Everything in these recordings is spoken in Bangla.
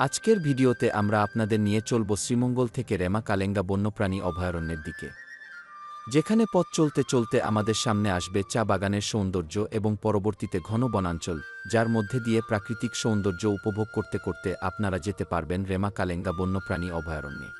আজকের ভিডিওতে আমরা আপনাদের নিয়ে চলব শ্রীমঙ্গল থেকে রেমা কালেঙ্গা বন্যপ্রাণী অভয়ারণ্যের দিকে, যেখানে পথ চলতে চলতে আমাদের সামনে আসবে চা বাগানের সৌন্দর্য এবং পরবর্তীতে ঘন বনাঞ্চল, যার মধ্যে দিয়ে প্রাকৃতিক সৌন্দর্য উপভোগ করতে করতে আপনারা যেতে পারবেন রেমা কালেঙ্গা বন্যপ্রাণী অভয়ারণ্যে।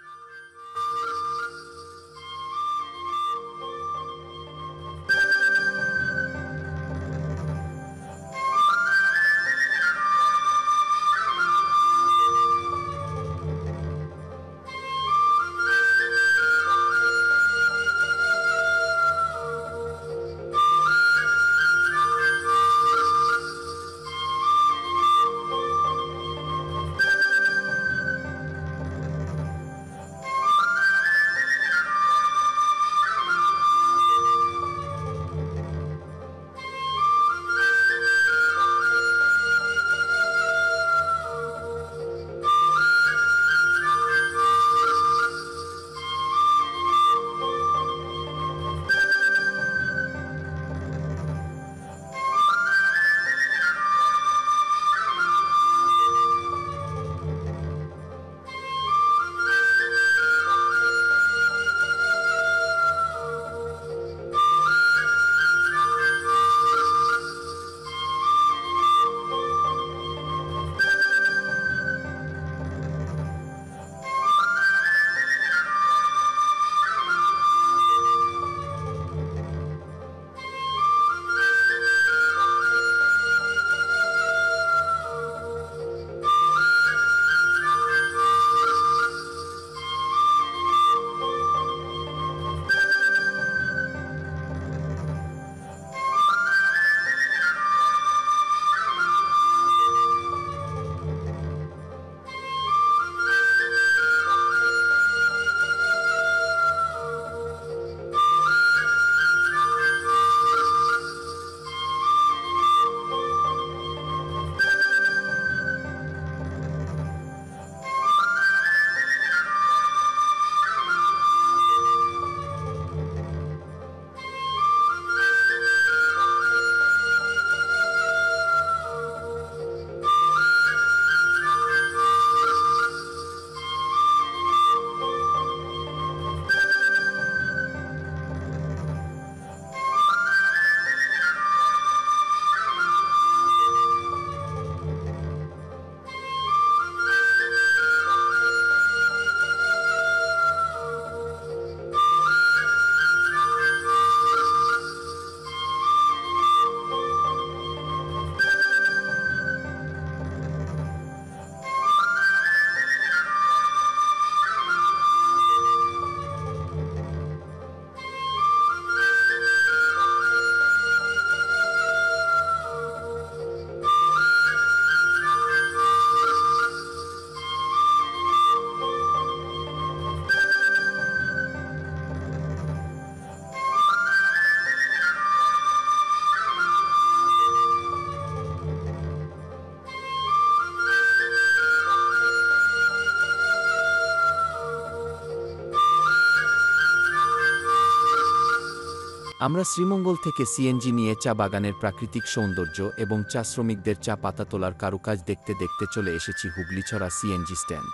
আমরা শ্রীমঙ্গল থেকে সিএনজি নিয়ে চা বাগানের প্রাকৃতিক সৌন্দর্য এবং চা শ্রমিকদের চা পাতা তোলার কারুকাজ দেখতে দেখতে চলে এসেছি হুগলিছড়া সিএনজি স্ট্যান্ড।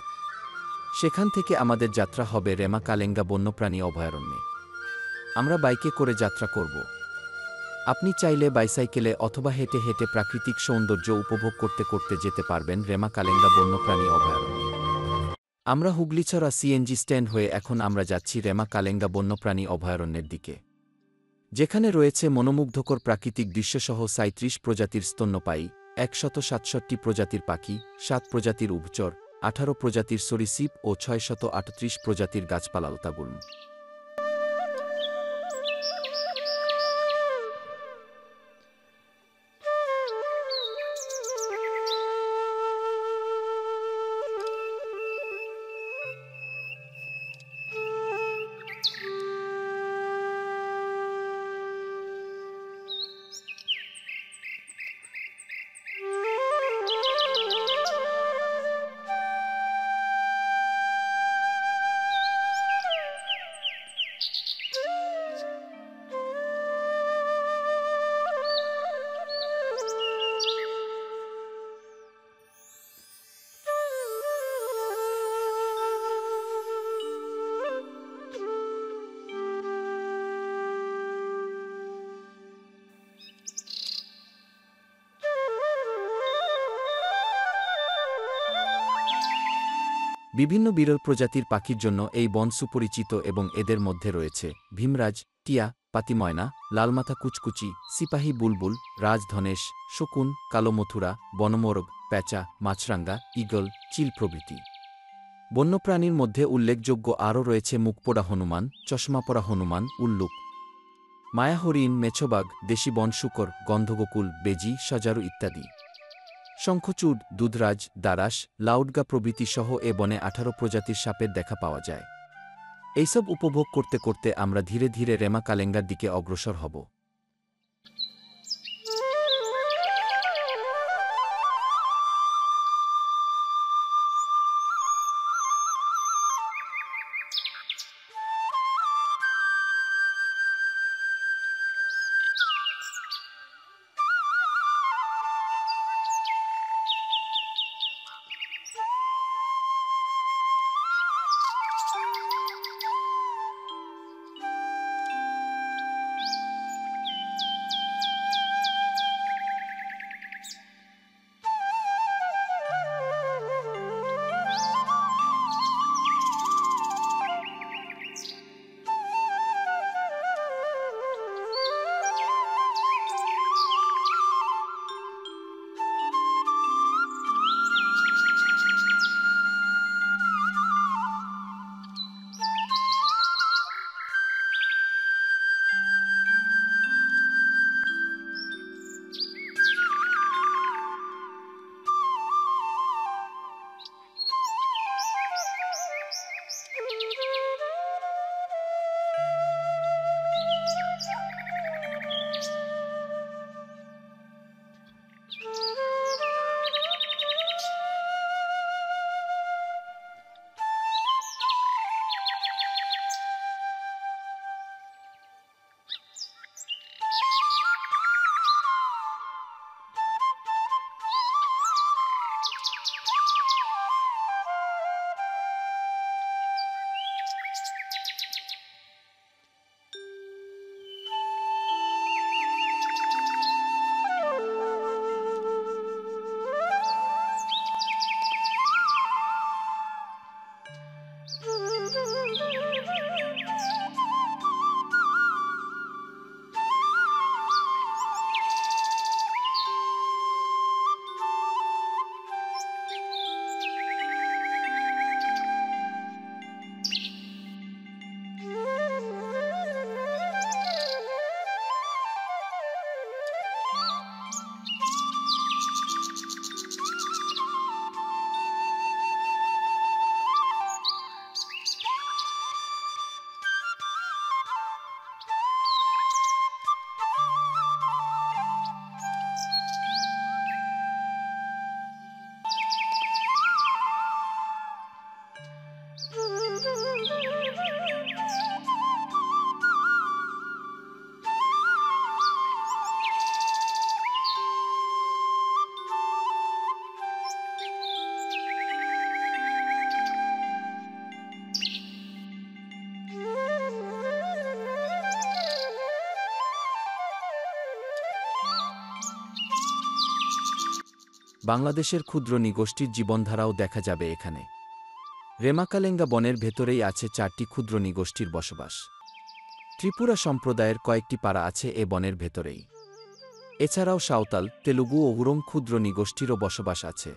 সেখান থেকে আমাদের যাত্রা হবে রেমা কালেঙ্গা বন্যপ্রাণী অভয়ারণ্যে। আমরা বাইকে করে যাত্রা করব। আপনি চাইলে বাইসাইকেলে অথবা হেঁটে হেঁটে প্রাকৃতিক সৌন্দর্য উপভোগ করতে করতে যেতে পারবেন রেমা কালেঙ্গা বন্যপ্রাণী অভয়ারণ্যে। আমরা হুগলিছড়া সিএনজি স্ট্যান্ড হয়ে এখন আমরা যাচ্ছি রেমা কালেঙ্গা বন্যপ্রাণী অভয়ারণ্যের দিকে, যেখানে রয়েছে মনোমুগ্ধকর প্রাকৃতিক দৃশ্যসহ ৩৭ প্রজাতির স্তন্যপায়ী, ১৬৭ প্রজাতির পাখি, ৭ প্রজাতির উভচর, ১৮ প্রজাতির সরীসৃপ ও ৬৩৮ প্রজাতির গাছপালালতাগুল্ম। বিভিন্ন বিরল প্রজাতির পাখির জন্য এই বন সুপরিচিত এবং এদের মধ্যে রয়েছে ভীমরাজ, টিয়া, পাতিময়না, লালমাথা কুচকুচি, সিপাহী বুলবুল, রাজধনেশ, শকুন, কালো মথুরা, বনমোরগ, প্যাঁচা, মাছরাঙ্গা, ঈগল, চিল প্রভৃতি। বন্যপ্রাণীর মধ্যে উল্লেখযোগ্য আরও রয়েছে মুখপোড়া হনুমান, চশমাপরা হনুমান, উল্লুক, মায়া হরিণ, মেছোবাঘ, দেশি বন শূকর, গন্ধগোকুল, বেজি, সজারু ইত্যাদি। শঙ্খচূড়, দুধরাজ, দারাস, লাউডগা প্রভৃতি সহ এ বনে 18 প্রজাতির সাপের দেখা পাওয়া যায়। এইসব উপভোগ করতে করতে আমরা ধীরে ধীরে রেমা কালেঙ্গার দিকে অগ্রসর হব। বাংলাদেশের ক্ষুদ্র নৃগোষ্ঠীর জীবনধারাও দেখা যাবে এখানে। রেমাকালেঙ্গা বনের ভেতরেই আছে 4টি ক্ষুদ্র নৃগোষ্ঠীর বসবাস। ত্রিপুরা সম্প্রদায়ের কয়েকটি পাড়া আছে এ বনের ভেতরেই। এছাড়াও সাঁওতাল, তেলুগু ও হুরং ক্ষুদ্র নৃগোষ্ঠীরও বসবাস আছে।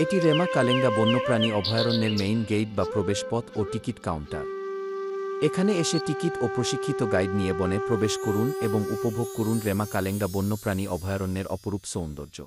এটি রেমা কালেঙ্গা বন্যপ্রাণী অভয়ারণ্যের মেইন গেট বা প্রবেশপথ ও টিকিট কাউন্টার। এখানে এসে টিকিট ও প্রশিক্ষিত গাইড নিয়ে বনে প্রবেশ করুন এবং উপভোগ করুন রেমা কালেঙ্গা বন্যপ্রাণী অভয়ারণ্যের অপরূপ সৌন্দর্য।